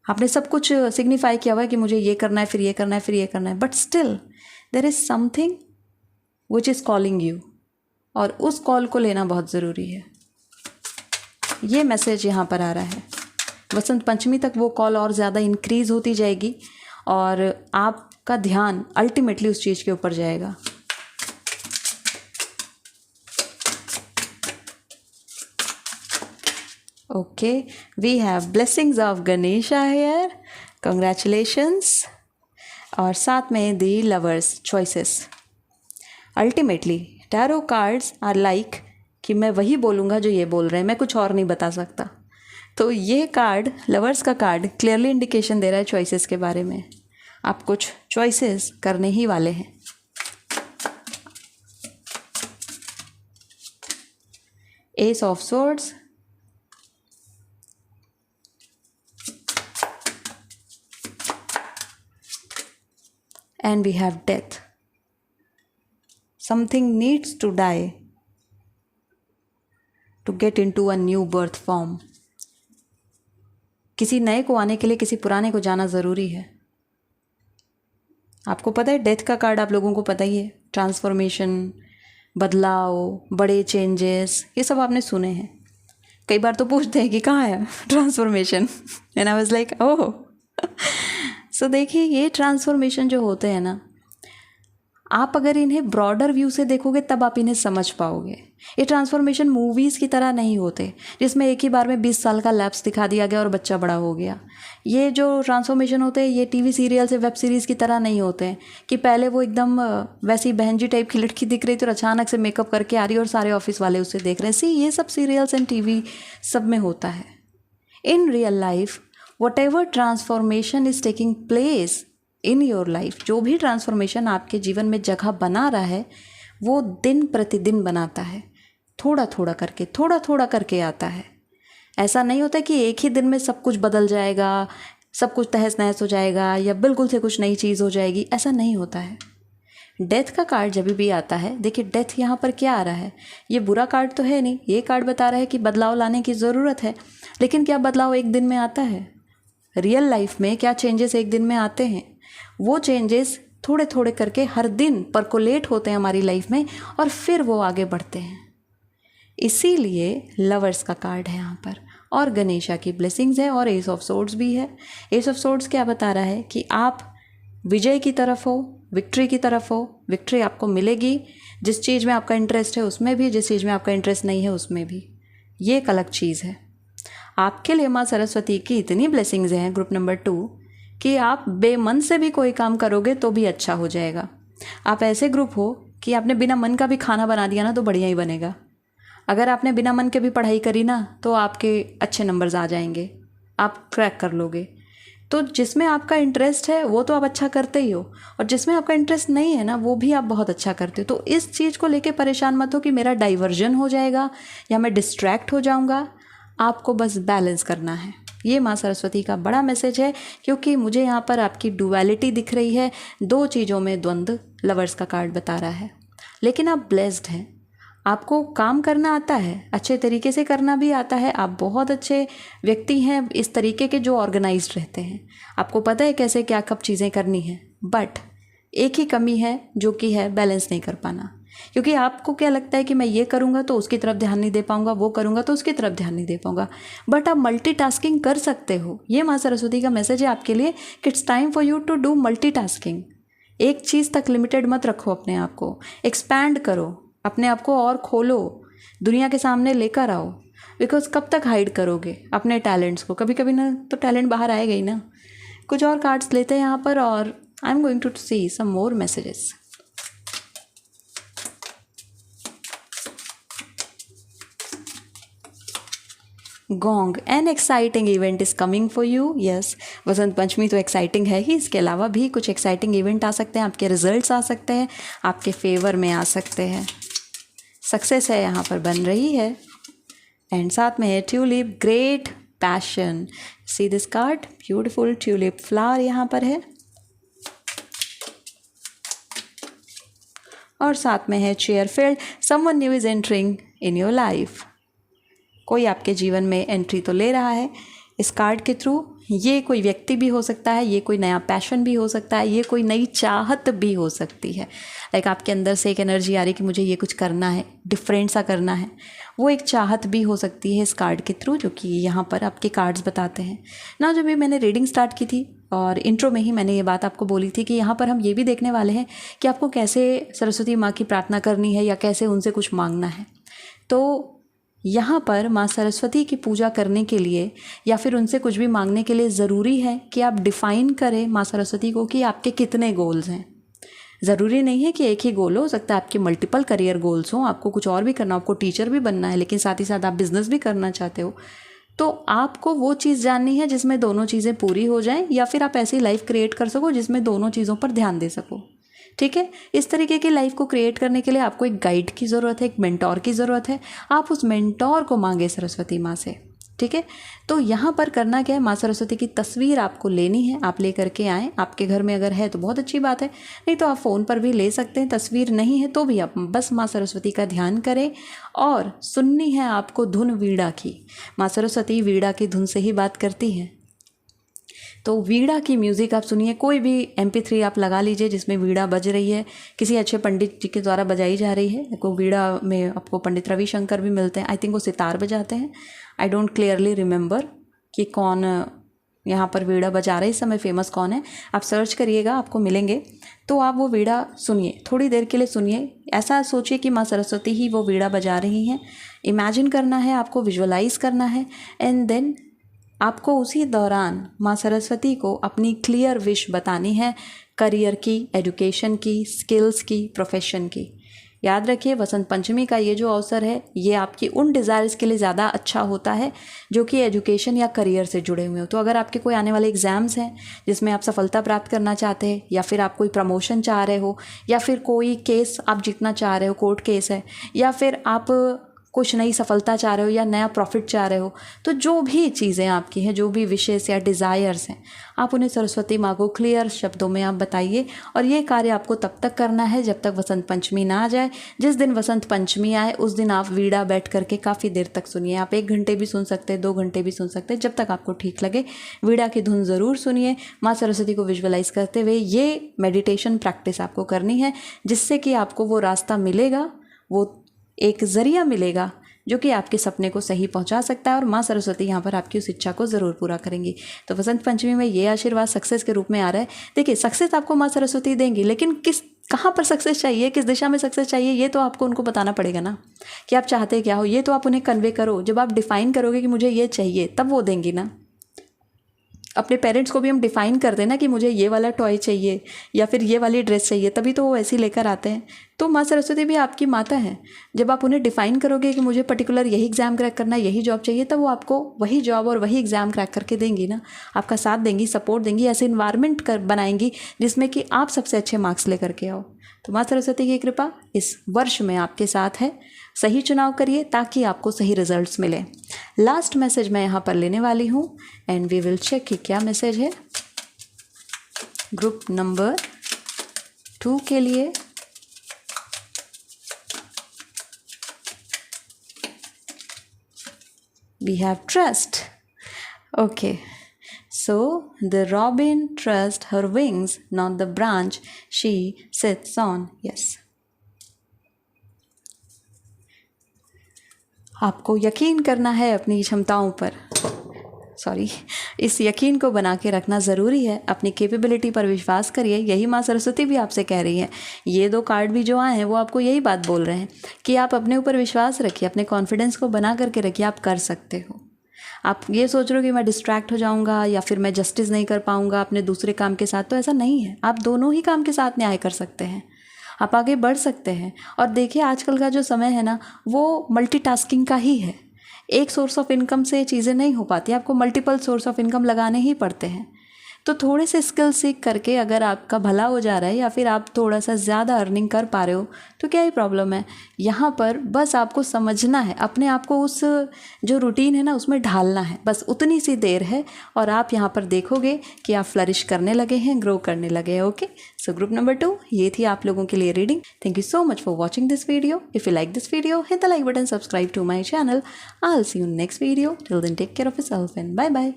आपने सब कुछ सिग्निफाई किया हुआ है कि मुझे ये करना है, फिर ये करना है, फिर ये करना है, but still there is something which is calling you, और उस कॉल को लेना बहुत ज़रूरी है। ये मैसेज यहाँ पर आ रहा है। वसंत पंचमी तक वो कॉल और ज़्यादा इंक्रीज़ होती जाएगी और आपका ध्यान अल्टीमेटली उस चीज़ के ऊपर जाएगा। Okay, we have blessings of Ganesha here, congratulations. और साथ में the lovers choices. Ultimately tarot cards are like कि मैं वही बोलूँगा जो ये बोल रहे हैं, मैं कुछ और नहीं बता सकता। तो ये कार्ड, लवर्स का कार्ड, क्लियरली इंडिकेशन दे रहा है चॉइसेस के बारे में। आप कुछ चॉइसेस करने ही वाले हैं। S of swords, and we have death. Something needs to die to get into a new birth form. किसी नए को आने के लिए किसी पुराने को जाना ज़रूरी है। आपको पता है डेथ का कार्ड, आप लोगों को पता ही है। ट्रांसफॉर्मेशन, बदलाव, बड़े चेंजेस, ये सब आपने सुने हैं। कई बार तो पूछते हैं कि कहाँ है transformation, and I was like oh. So देखिए, ये ट्रांसफॉर्मेशन जो होते हैं ना, आप अगर इन्हें ब्रॉडर व्यू से देखोगे तब आप इन्हें समझ पाओगे। ये ट्रांसफॉर्मेशन मूवीज़ की तरह नहीं होते जिसमें एक ही बार में 20 साल का लैप्स दिखा दिया गया और बच्चा बड़ा हो गया। ये जो ट्रांसफॉर्मेशन होते हैं, ये टीवी सीरियल से, वेब सीरीज़ की तरह नहीं होते हैं कि पहले वो एकदम वैसी बहन जी टाइप की लड़की दिख रही थी और अचानक से मेकअप करके आ रही है और सारे ऑफिस वाले उसे देख रहे हैं। सी, ये सब सीरियल्स एंड टीवी सब में होता है। In real life whatever transformation is taking place in your life, जो भी ट्रांसफॉर्मेशन आपके जीवन में जगह बना रहा है वो दिन प्रतिदिन बनाता है, थोड़ा थोड़ा करके आता है। ऐसा नहीं होता कि एक ही दिन में सब कुछ बदल जाएगा, सब कुछ तहस नहस हो जाएगा या बिल्कुल से कुछ नई चीज़ हो जाएगी, ऐसा नहीं होता है। डेथ का कार्ड जब भी आता है, देखिए डेथ यहाँ पर क्या आ रहा है, ये बुरा कार्ड तो है नहीं, ये कार्ड बता रहा है कि बदलाव लाने की ज़रूरत है। लेकिन क्या बदलाव एक दिन में आता है? रियल लाइफ में क्या चेंजेस एक दिन में आते हैं? वो चेंजेस थोड़े थोड़े करके हर दिन परकोलेट होते हैं हमारी लाइफ में और फिर वो आगे बढ़ते हैं। इसीलिए लवर्स का कार्ड है यहाँ पर, और गणेशा की ब्लेसिंग्स है और एस ऑफ सोर्ड्स भी है। एस ऑफ सोर्ड्स क्या बता रहा है कि आप विजय की तरफ हो, विक्ट्री की तरफ हो, विक्ट्री आपको मिलेगी। जिस चीज़ में आपका इंटरेस्ट है उसमें भी, जिस चीज़ में आपका इंटरेस्ट नहीं है उसमें भी। ये एक अलग चीज़ है। आपके लिए माँ सरस्वती की इतनी ब्लेसिंग्स हैं ग्रुप नंबर 2 कि आप बेमन से भी कोई काम करोगे तो भी अच्छा हो जाएगा। आप ऐसे ग्रुप हो कि आपने बिना मन का भी खाना बना दिया ना तो बढ़िया ही बनेगा। अगर आपने बिना मन के भी पढ़ाई करी ना तो आपके अच्छे नंबर्स आ जाएंगे, आप क्रैक कर लोगे। तो जिसमें आपका इंटरेस्ट है वो तो आप अच्छा करते ही हो, और जिसमें आपका इंटरेस्ट नहीं है ना वो भी आप बहुत अच्छा करते हो। तो इस चीज़ को लेके परेशान मत हो कि मेरा डाइवर्जन हो जाएगा या मैं डिस्ट्रैक्ट हो जाऊंगा। आपको बस बैलेंस करना है। ये माँ सरस्वती का बड़ा मैसेज है, क्योंकि मुझे यहाँ पर आपकी डुअलिटी दिख रही है, दो चीज़ों में द्वंद्व लवर्स का कार्ड बता रहा है। लेकिन आप ब्लेस्ड हैं, आपको काम करना आता है, अच्छे तरीके से करना भी आता है। आप बहुत अच्छे व्यक्ति हैं इस तरीके के जो ऑर्गेनाइज्ड रहते हैं, आपको पता है कैसे क्या कब चीज़ें करनी है। बट एक ही कमी है जो कि है बैलेंस नहीं कर पाना, क्योंकि आपको क्या लगता है कि मैं ये करूँगा तो उसकी तरफ ध्यान नहीं दे पाऊँगा, वो करूँगा तो उसकी तरफ ध्यान नहीं दे पाऊँगा। बट आप मल्टीटास्किंग कर सकते हो। ये माँ सरस्वती का मैसेज है आपके लिए कि it's time for you to do multitasking. एक चीज़ तक लिमिटेड मत रखो अपने आप को, एक्सपैंड करो अपने आप को और खोलो, दुनिया के सामने लेकर आओ। बिकॉज कब तक हाइड करोगे अपने टैलेंट्स को? कभी कभी ना तो टैलेंट बाहर आएगा ही ना। कुछ और कार्ड्स लेते हैं यहाँ पर और I am going to see some more messages. गोंग, an exciting event is coming for you. Yes, Vasant Panchami तो एक्साइटिंग है ही, इसके अलावा भी कुछ एक्साइटिंग इवेंट आ सकते हैं, आपके रिजल्ट्स आ सकते हैं, आपके फेवर में आ सकते हैं। सक्सेस है यहाँ पर बन रही है। एंड साथ में है tulip, great passion. See this card, beautiful tulip flower यहाँ पर है। और साथ में है चेयरफील्ड, someone new is entering in your life. कोई आपके जीवन में एंट्री तो ले रहा है इस कार्ड के थ्रू। ये कोई व्यक्ति भी हो सकता है, ये कोई नया पैशन भी हो सकता है, ये कोई नई चाहत भी हो सकती है। लाइक आपके अंदर से एक एनर्जी आ रही कि मुझे ये कुछ करना है, डिफरेंट सा करना है, वो एक चाहत भी हो सकती है इस कार्ड के थ्रू, जो कि यहाँ पर आपके कार्ड्स बताते हैं ना। जब भी मैंने रीडिंग स्टार्ट की थी और इंट्रो में ही मैंने ये बात आपको बोली थी कि यहाँ पर हम ये भी देखने वाले हैं कि आपको कैसे सरस्वती माँ की प्रार्थना करनी है या कैसे उनसे कुछ मांगना है। तो यहाँ पर माँ सरस्वती की पूजा करने के लिए या फिर उनसे कुछ भी मांगने के लिए ज़रूरी है कि आप डिफ़ाइन करें माँ सरस्वती को कि आपके कितने गोल्स हैं। ज़रूरी नहीं है कि एक ही गोल हो सकता है, आपके मल्टीपल करियर गोल्स हों, आपको कुछ और भी करना, आपको टीचर भी बनना है लेकिन साथ ही साथ आप बिज़नेस भी करना चाहते हो। तो आपको वो चीज़ जाननी है जिसमें दोनों चीज़ें पूरी हो जाएं, या फिर आप ऐसी लाइफ क्रिएट कर सको जिसमें दोनों चीज़ों पर ध्यान दे सको। ठीक है, इस तरीके की लाइफ को क्रिएट करने के लिए आपको एक गाइड की ज़रूरत है, एक मेंटोर की ज़रूरत है। आप उस मेंटोर को मांगे सरस्वती माँ से। ठीक है, तो यहाँ पर करना क्या है, माँ सरस्वती की तस्वीर आपको लेनी है, आप ले करके आएँ। आपके घर में अगर है तो बहुत अच्छी बात है, नहीं तो आप फ़ोन पर भी ले सकते हैं। तस्वीर नहीं है तो भी आप बस माँ सरस्वती का ध्यान करें और सुननी है आपको धुन वीणा की। माँ सरस्वती वीणा की धुन से ही बात करती हैं। तो वीणा की म्यूज़िक आप सुनिए, कोई भी MP3 आप लगा लीजिए जिसमें वीणा बज रही है, किसी अच्छे पंडित जी के द्वारा बजाई जा रही है। को वीणा में आपको पंडित रविशंकर भी मिलते हैं, आई थिंक वो सितार बजाते हैं। आई डोंट क्लियरली रिमेंबर कि कौन यहाँ पर वीणा बजा रहे इस समय, फेमस कौन है, आप सर्च करिएगा आपको मिलेंगे। तो आप वो वीणा सुनिए, थोड़ी देर के लिए सुनिए, ऐसा सोचिए कि माँ सरस्वती ही वो वीणा बजा रही हैं। इमेजिन करना है आपको, विजुअलाइज करना है, एंड देन आपको उसी दौरान माँ सरस्वती को अपनी क्लियर विश बतानी है, करियर की, एजुकेशन की, स्किल्स की, प्रोफेशन की। याद रखिए वसंत पंचमी का ये जो अवसर है ये आपकी उन डिज़ायर्स के लिए ज़्यादा अच्छा होता है जो कि एजुकेशन या करियर से जुड़े हुए हो। तो अगर आपके कोई आने वाले एग्ज़ाम्स हैं जिसमें आप सफलता प्राप्त करना चाहते हैं, या फिर आप कोई प्रमोशन चाह रहे हो, या फिर कोई केस आप जीतना चाह रहे हो, कोर्ट केस है, या फिर आप कुछ नई सफलता चाह रहे हो या नया प्रॉफिट चाह रहे हो, तो जो भी चीज़ें आपकी हैं, जो भी विशेष या डिज़ायर्स हैं, आप उन्हें सरस्वती माँ को क्लियर शब्दों में आप बताइए। और ये कार्य आपको तब तक करना है जब तक वसंत पंचमी ना आ जाए। जिस दिन वसंत पंचमी आए उस दिन आप वीणा बैठ करके काफ़ी देर तक सुनिए। आप 1 घंटे भी सुन सकते हैं, 2 घंटे भी सुन सकते हैं, जब तक आपको ठीक लगे। वीणा की धुन ज़रूर सुनिए। माँ सरस्वती को विजुअलाइज करते हुए ये मेडिटेशन प्रैक्टिस आपको करनी है, जिससे कि आपको वो रास्ता मिलेगा, वो एक ज़रिया मिलेगा जो कि आपके सपने को सही पहुंचा सकता है। और माँ सरस्वती यहाँ पर आपकी उस इच्छा को ज़रूर पूरा करेंगी। तो वसंत पंचमी में ये आशीर्वाद सक्सेस के रूप में आ रहा है। देखिए, सक्सेस आपको माँ सरस्वती देंगी, लेकिन कहाँ पर सक्सेस चाहिए, किस दिशा में सक्सेस चाहिए, ये तो आपको उनको बताना पड़ेगा ना, कि आप चाहते क्या हो। ये तो आप उन्हें कन्वे करो। जब आप डिफ़ाइन करोगे कि मुझे ये चाहिए, तब वो देंगी ना। अपने पेरेंट्स को भी हम डिफ़ाइन कर देना कि मुझे ये वाला टॉय चाहिए या फिर ये वाली ड्रेस चाहिए, तभी तो वो ऐसी लेकर आते हैं। तो माँ सरस्वती भी आपकी माता है। जब आप उन्हें डिफ़ाइन करोगे कि मुझे पर्टिकुलर यही एग्ज़ाम क्रैक करना, यही जॉब चाहिए, तब वो आपको वही जॉब और वही एग्ज़ाम क्रैक करके देंगी ना। आपका साथ देंगी, सपोर्ट देंगी, ऐसे इन्वायरमेंट बनाएंगी जिसमें कि आप सबसे अच्छे मार्क्स लेकर के आओ। तो माँ सरस्वती की कृपा इस वर्ष में आपके साथ है। सही चुनाव करिए ताकि आपको सही रिजल्ट्स मिले। लास्ट मैसेज मैं यहाँ पर लेने वाली हूँ एंड वी विल चेक कि क्या मैसेज है ग्रुप नंबर 2 के लिए। We have trust. Okay. So the robin trusts her wings, not the branch she sits on. Yes. आपको यकीन करना है अपनी क्षमताओं पर। इस यकीन को बना के रखना ज़रूरी है। अपनी कैपेबिलिटी पर विश्वास करिए। यही माँ सरस्वती भी आपसे कह रही है। ये 2 कार्ड भी जो आए हैं वो आपको यही बात बोल रहे हैं कि आप अपने ऊपर विश्वास रखिए, अपने कॉन्फिडेंस को बना करके रखिए। आप कर सकते हो। आप ये सोच रहे हो कि मैं डिस्ट्रैक्ट हो जाऊंगा या फिर मैं जस्टिस नहीं कर पाऊंगा अपने दूसरे काम के साथ, तो ऐसा नहीं है। आप दोनों ही काम के साथ न्याय कर सकते हैं। आप आगे बढ़ सकते हैं। और देखिए, आजकल का जो समय है ना, वो मल्टीटास्किंग का ही है। एक सोर्स ऑफ इनकम से चीज़ें नहीं हो पाती, आपको मल्टीपल सोर्स ऑफ इनकम लगाने ही पड़ते हैं। तो थोड़े से स्किल सीख करके अगर आपका भला हो जा रहा है या फिर आप थोड़ा सा ज़्यादा अर्निंग कर पा रहे हो, तो क्या ही प्रॉब्लम है। यहाँ पर बस आपको समझना है, अपने आप को उस जो रूटीन है ना उसमें ढालना है। बस उतनी सी देर है और आप यहाँ पर देखोगे कि आप फ्लरिश करने लगे हैं, ग्रो करने लगे हैं। ओके, सो ग्रुप नंबर 2 ये थी आप लोगों के लिए reading. Thank you so much for watching this video. If you like this video, hit the like button, subscribe to my channel. I will see you next video. Till then take care of yourself and bye bye.